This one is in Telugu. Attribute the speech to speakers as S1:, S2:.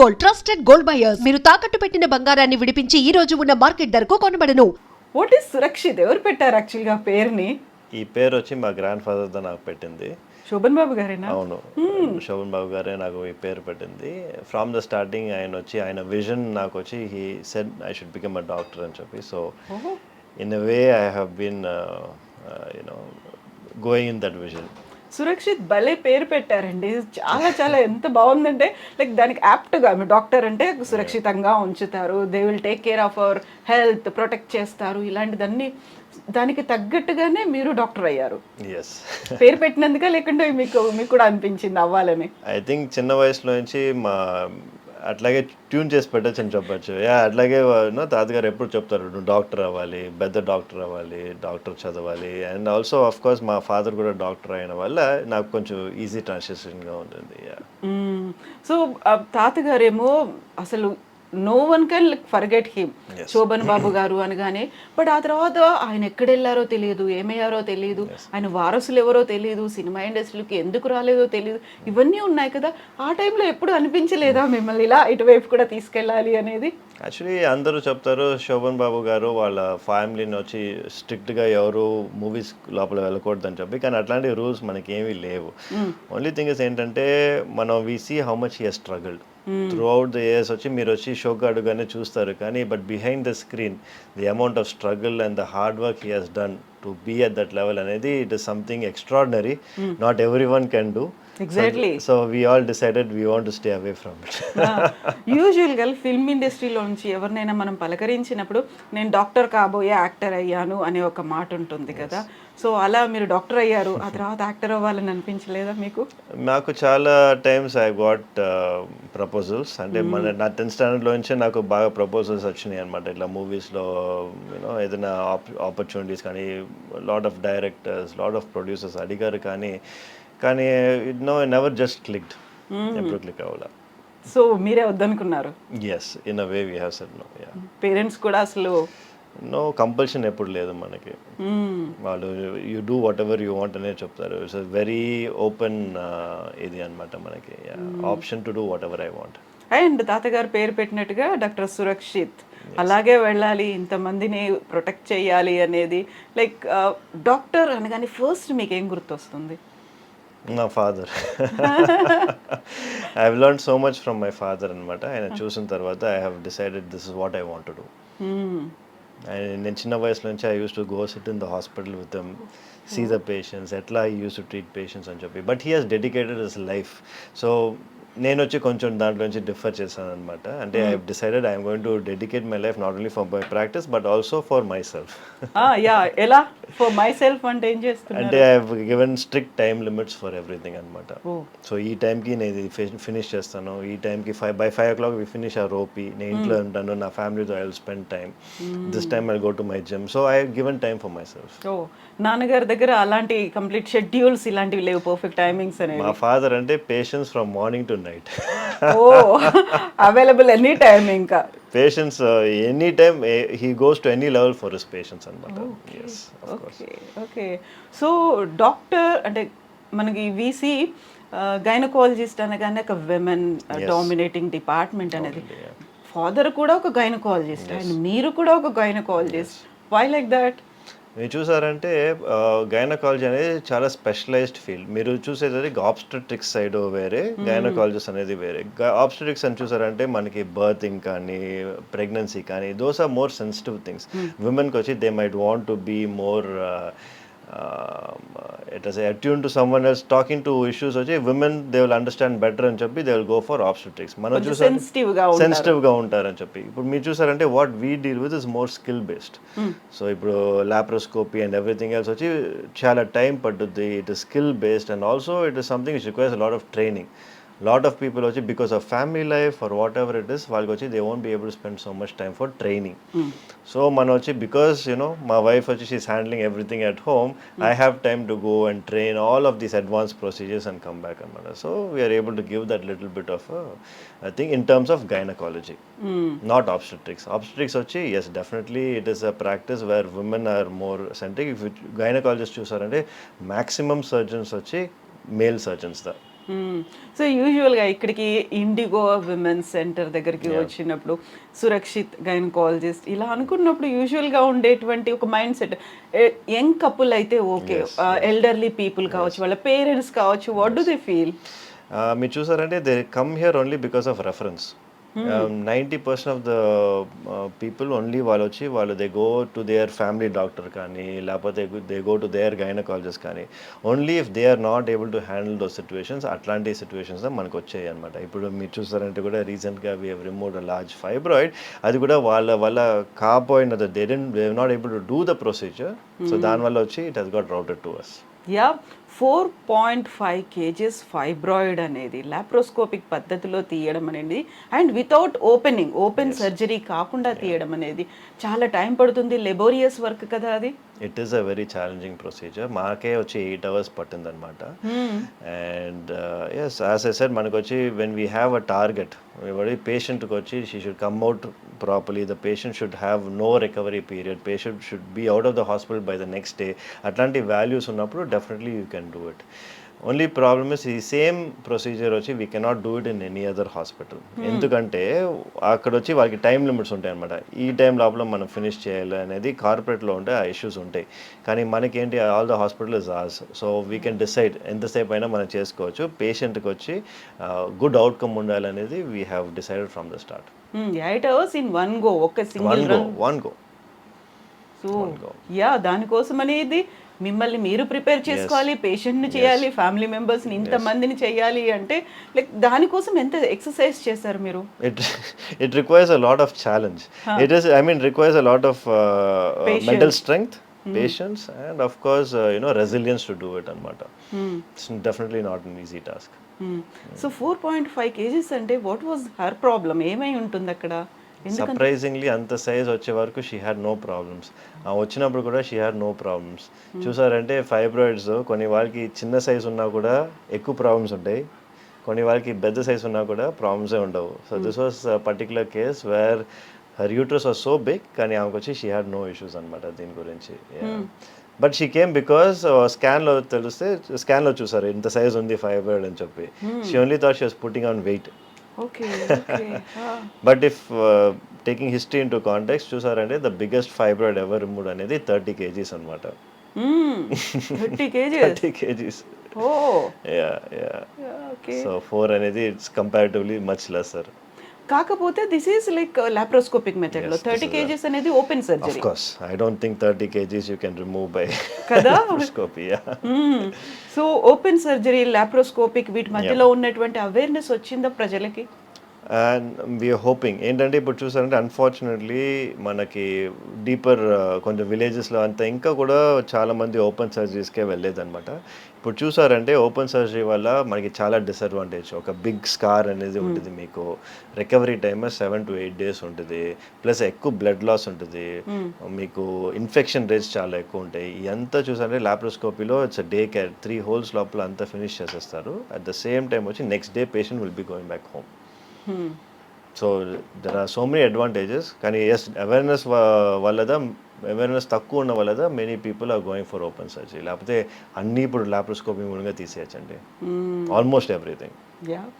S1: Gold, trusted gold buyers. మీరు తాకట్టు పెట్టిన బంగారాన్ని విడిపించి ఈ రోజు ఉన్న మార్కెట్ ధరకు కొనబడను.
S2: What is Surakshit? ఎవరు పెట్టారు యాక్చువల్గా పేరుని?
S3: ఈ పేరు వచ్చి మా గ్రాండ్ ఫాదర్ తో నాకు పెట్టింది.
S2: శోభన్ బాబు గారేనా?
S3: అవును, శోభన్ బాబు గారే నాకు ఈ పేరు పెట్టింది. ఫ్రమ్ ద స్టార్టింగ్ ఆయన విజన్ నాకు వచ్చి he said I should become a doctor అని చెప్పి. So in a way I have been going in that vision.
S2: Surakshit భలే పేరు పెట్టారండి. చాలా చాలా ఎంత బాగుందంటే లైక్ దానికి యాప్ట్గా మీ డాక్టర్ అంటే సురక్షితంగా ఉంచుతారు, they will take care of our health, protect చేస్తారు, ఇలాంటిదన్నీ దానికి తగ్గట్టుగానే మీరు డాక్టర్ అయ్యారు.
S3: ఎస్.
S2: పేరు పెట్టినందుక లేకుంటే మీకు కూడా అనిపించింది అవ్వాలని?
S3: ఐ థింక్ చిన్న వయసులో నుంచి అట్లాగే ట్యూన్ చేసి పెట్టచ్చు అని చెప్పచ్చు. అట్లాగే తాతగారు ఎప్పుడు చెప్తారు, నువ్వు డాక్టర్ అవ్వాలి, పెద్ద డాక్టర్ అవ్వాలి, డాక్టర్ చదవాలి. అండ్ ఆల్సో ఆఫ్ కోర్స్ మా ఫాదర్ కూడా డాక్టర్ అయిన వల్ల నాకు కొంచెం ఈజీ ట్రాన్సిషన్గా ఉంటుంది.
S2: సో తాతగారేమో అసలు no one can forget him, Sobhan Babu గారు అనగానే. బట్ ఆ తర్వాత ఆయన ఎక్కడెళ్ళారో తెలియదు, ఏమయ్యారో తెలియదు, ఆయన వారసులు ఎవరో తెలియదు, సినిమా ఇండస్ట్రీకి ఎందుకు రాలేదో తెలియదు, ఇవన్నీ ఉన్నాయి కదా. ఆ టైంలో ఎప్పుడు అనిపించలేదా మిమ్మల్ని ఇలా ఇటువైపు కూడా తీసుకెళ్ళాలి అనేది?
S3: యాక్చువల్లీ అందరూ చెప్తారు శోభన్ బాబు గారు వాళ్ళ ఫ్యామిలీని వచ్చి స్ట్రిక్ట్గా ఎవరు మూవీస్ లోపల వెళ్ళకూడదని చెప్పి, కానీ అట్లాంటి రూల్స్ మనకి ఏమీ లేవు. ఓన్లీ థింగ్ ఇస్ ఏంటంటే మనం we see how much he has struggled throughout the years. వచ్చి మీరు వచ్చి షోకి అడుగానే చూస్తారు, కానీ but behind the screen the amount of struggle and the hard work he has done to be at that level అనేది it is something extraordinary. Not everyone can do.
S2: Exactly.
S3: So we all decided we want to stay away from it.
S2: యూజువల్గా ఫిల్మ్ ఇండస్ట్రీలోంచి ఎవరినైనా మనం పలకరించినప్పుడు నేను డాక్టర్ కాబోయే యాక్టర్ అయ్యాను అనే ఒక మాట ఉంటుంది కదా. సో అలా మీరు డాక్టర్ అయ్యారు, ఆ తర్వాత యాక్టర్ అవ్వాలని అనిపించలేదా మీకు?
S3: నాకు చాలా టైమ్స్ ఐ గాట్ ప్రపోజల్స్. అంటే నా 10th స్టాండర్డ్లోంచే నాకు బాగా ప్రపోజల్స్ వచ్చినాయి అనమాట. ఇట్లా మూవీస్లో ఏదైనా ఆపర్చునిటీస్ కానీ, lot of directors, lot of producers అడిగారు, కానీ నెవర్ జస్ట్ క్లిక్డ్. ఎప్పుడు క్లిక్ అవ్వాల.
S2: సో మీరే వద్దనుకున్నారు?
S3: Yes, in a way we have said no.
S2: Parents కూడా అసలు
S3: నో కంపల్షన్ ఎప్పుడు లేదు మనకి. వాళ్ళు you do whatever you want అనే చెప్తారు. ఇట్స్ వెరీ ఓపెన్ ఇది అనమాట మనకి, option to do whatever I want.
S2: And తాతగారు పేరు పెట్టినట్టుగా డాక్టర్ సురక్షిత్ అలాగే వెళ్ళాలి, ఇంతమందిని ప్రొటెక్ట్ చేయాలి అనేది. లైక్ డాక్టర్ అనగానే ఫస్ట్ మీకు ఏం గుర్తొస్తుంది?
S3: నా father. I have learned so much from my father అనమాట. ఆయన చూసిన తర్వాత I have decided this is what I want to do. నేను చిన్న వయసు నుంచి I use to go sit in the hospital with them, see the patients, ఎట్లా I use to treat patients అని చెప్పి. But he has dedicated his life. So నేను వచ్చి కొంచెం దాంట్లో నుంచి డిఫర్ చేశాను అనమాట. అంటే I decided I'm going to dedicate my life not only for my practice but also for my self.
S2: ఎలా ఫర్ మై సెల్ఫ్ అంటే ఏం చేస్తున్నారు?
S3: అంటే I have given strict time limits for everything అనమాట. సో ఈ టైంకి నేను ఇది ఫినిష్ చేస్తాను, ఈ టైంకి by 5 o'clock we finish our OP, నేను ఇంట్లో ఉంటాను, నా ఫ్యామిలీతో I will spend time, this time I go to my gym. So I have given time for myself.
S2: నాన్నగారి దగ్గర అలాంటి కంప్లీట్ షెడ్యూల్స్ ఇలాంటివి లేవు, పర్ఫెక్ట్ టైమింగ్స్ అనేవి?
S3: మా ఫాదర్ అంటే patients from morning to night.
S2: Available any time. ఇంకా
S3: patients any time, he goes to any level for his patients అనమాట.
S2: ఓకే. సో డాక్టర్ అంటే మనకి వీసీ గైనకాలజిస్ట్ అనగానే ఒక విమెన్ డామినేటింగ్ డిపార్ట్మెంట్ అనేది. ఫాదర్ కూడా ఒక గైనకాలజిస్ట్ అండ్ మీరు కూడా ఒక గైనకాలజిస్ట్. Why like that?
S3: మీరు చూసారంటే గైనకాలజీ అనేది చాలా స్పెషలైజ్డ్ ఫీల్డ్. మీరు చూసేసరికి ఆబ్స్టెట్రిక్స్ సైడ్ వేరే, గైనకాలజిస్ట్ అనేది వేరే. ఆబ్స్టెట్రిక్స్ అని చూసారంటే మనకి బర్తింగ్ కానీ, ప్రెగ్నెన్సీ కానీ, those are more sensitive things. విమెన్కి వచ్చి they might want to be more attuned to someone else, talking to issues వచ్చి women they will understand better అని చెప్పి they will go for obstetrics. మనం చూసారు సెన్సిటివ్గా ఉంటారని చెప్పి. ఇప్పుడు మీరు చూసారంటే what we deal with is more skill based. So ఇప్పుడు లాప్రోస్కోపీ అండ్ ఎవ్రీథింగ్ ఎల్స్ వచ్చి చాలా టైం పట్టుద్ది. It is skill based and also it is something which requires lot of training. Lot of people వచ్చి because of family life or whatever it is, వాళ్ళకి వచ్చి they won't be able to spend so much time for training. So మనం వచ్చి because my wife వచ్చి she's handling everything at home, I have time to go and train all of these advanced procedures and come back another. So we are able to give that little bit of I think in terms of gynecology, not obstetrics. Obstetrics వచ్చి yes definitely it is a practice where women are more centric. If gynecologist చూసారంటే maximum surgeons వచ్చి male surgeons దా.
S2: సో యూజువల్గా ఇక్కడికి ఇండిగో విమెన్స్ సెంటర్ దగ్గరికి వచ్చినప్పుడు సురక్షిత్ గైనకాలజిస్ట్ ఇలా అనుకున్నప్పుడు యూజువల్గా ఉండేటువంటి ఒక మైండ్ సెట్ యంగ్ కపుల్ అయితే ఓకే, ఎల్డర్లీ పీపుల్ కావచ్చు, వాళ్ళ పేరెంట్స్ కావచ్చు, వాట్ డు దే ఫీల్?
S3: మీరు చూసారంటే they come here only because of reference. 90% of the people only వాళ్ళు వచ్చి they go to their family doctor కానీ లేకపోతే they go to their gynaecologist కానీ only if they are not able to handle those situations. అట్లాంటి సిచ్యువేషన్స్ మనకు వచ్చాయి అనమాట. ఇప్పుడు మీరు చూసారంటే కూడా రీసెంట్గా we have removed a large fibroid. అది కూడా వాళ్ళ కాపోయినది they not able to do the procedure. So దానివల్ల వచ్చి it has got routed to us. 4.5 kgs fibroid అనేది లాప్రోస్కోపిక్ పద్ధతిలో తీయడం అనేది అండ్ వితౌట్ ఓపెన్ సర్జరీ కాకుండా తీయడం అనేది చాలా టైం పడుతుంది, లెబోరియస్ వర్క్ కదా అది. It is a very challenging procedure. మాకే వచ్చి 8 hours పట్టిందనమాట. And yes as I said మనకు వచ్చి when we have a target పేషెంట్కి వచ్చి she should come out properly, the patient should have no recovery period, patient should be out of the hospital by the next day. అట్లాంటి వాల్యూస్ ఉన్నప్పుడు definitely you can do it. Only problem is ఈ సేమ్ ప్రొసీజర్ వచ్చి we cannot do it in any other hospital. ఎందుకంటే అక్కడ వచ్చి వాళ్ళకి టైం లిమిట్స్ ఉంటాయి అనమాట. ఈ టైం లోపల మనం ఫినిష్ చేయాలి అనేది కార్పొరేట్లో ఉంటే ఆ ఇష్యూస్ ఉంటాయి. కానీ మనకేంటి all the hospital is ours. So we can decide ఎంతసేపు అయినా మనం చేసుకోవచ్చు. పేషెంట్కి వచ్చి గుడ్ అవుట్కమ్ ఉండాలనేది we have decided from the start.
S2: 8 hours in one go, ఒక సింగిల్
S3: వన్ గో.
S2: సో దానికోసం అనేది మిమ్మల్ని మీరు ప్రిపేర్ చేసుకోవాలి, పేషెంట్ని చేయాలి, ఫ్యామిలీ మెంబర్స్ని ఇంతమందిని చేయాలి అంటే లైక్ దానికోసం ఎంత ఎక్సర్సైజ్ చేశారు మీరు?
S3: It requires a lot of challenge. It is, I mean, requires a lot of mental strength, patience, and of course, resilience to do it anamata. It's definitely not an easy task.
S2: So 4.5 kgs అంటే వాట్ వాజ్ హర్ ప్రాబ్లమ్? ఏమై ఉంటుంది అక్కడ?
S3: సర్ప్రైజింగ్లీ అంత సైజ్ వచ్చే వరకు షీ హ్యాడ్ నో ప్రాబ్లమ్స్. వచ్చినప్పుడు కూడా షీ హ్యాడ్ నో ప్రాబ్లమ్స్. చూసారంటే ఫైబ్రాయిడ్స్ కొన్ని వాళ్ళకి చిన్న సైజ్ ఉన్నా కూడా ఎక్కువ ప్రాబ్లమ్స్ ఉంటాయి, కొన్ని వాళ్ళకి పెద్ద సైజ్ ఉన్నా కూడా ప్రాబ్లమ్సే ఉండవు. So this was particular case where her uterus was so big, కానీ ఆమెకు వచ్చి షీ హ్యాడ్ నో ఇష్యూస్ అనమాట దీని గురించి. బట్ షీ కేమ్ బికాస్ స్కాన్లో చూసారు ఇంత సైజ్ ఉంది ఫైబ్రాయిడ్ అని చెప్పి. She only thought she was putting on weight. But if taking history into context చూసారంటే the biggest fibroid ever removed అనేది 30 kgs అనమాట.
S2: 30
S3: kgs. సో 4 అనేది ఇట్స్ కంపారిటివ్లీ మచ్ లెస్సర్.
S2: కాకపోతే this is like laparoscopic method లో 30 kgs అనేది open surgery.
S3: Of course I don't think 30 kgs you can remove by
S2: కదా
S3: laparoscopy.
S2: So open surgery, laparoscopic వీటి మధ్యలో ఉన్నటువంటి అవేర్నెస్ వచ్చిందా ప్రజలకి?
S3: అండ్ వీఆర్ హోపింగ్ ఏంటంటే ఇప్పుడు చూసారంటే అన్ఫార్చునేట్లీ మనకి డీపర్ కొంచెం విలేజెస్లో అంతా ఇంకా కూడా చాలామంది ఓపెన్ సర్జరీస్కే వెళ్ళేదన్నమాట. ఇప్పుడు చూసారంటే ఓపెన్ సర్జరీ వల్ల మనకి చాలా డిసడ్వాంటేజ్. ఒక బిగ్ స్కార్ అనేది ఉంటుంది, మీకు రికవరీ టైమ్ 7 to 8 days ఉంటుంది, ప్లస్ ఎక్కువ బ్లడ్ లాస్ ఉంటుంది, మీకు ఇన్ఫెక్షన్ రేట్స్ చాలా ఎక్కువ ఉంటాయి. ఇదంతా చూసారంటే లాప్రోస్కోపీలో ఇట్స్ డే కేర్, 3 holes లోపల అంతా ఫినిష్ చేసేస్తారు. అట్ ద సేమ్ టైం వచ్చి next day patient will be going back home. So there are so many advantages. కానీ ఎస్ అవేర్నెస్ తక్కువ ఉన్న వల్ల many people are going for open surgery. లేకపోతే అన్నీ ఇప్పుడు లాప్రోస్కోపీ మూలంగా తీసేయచ్చండి, ఆల్మోస్ట్ ఎవ్రీథింగ్.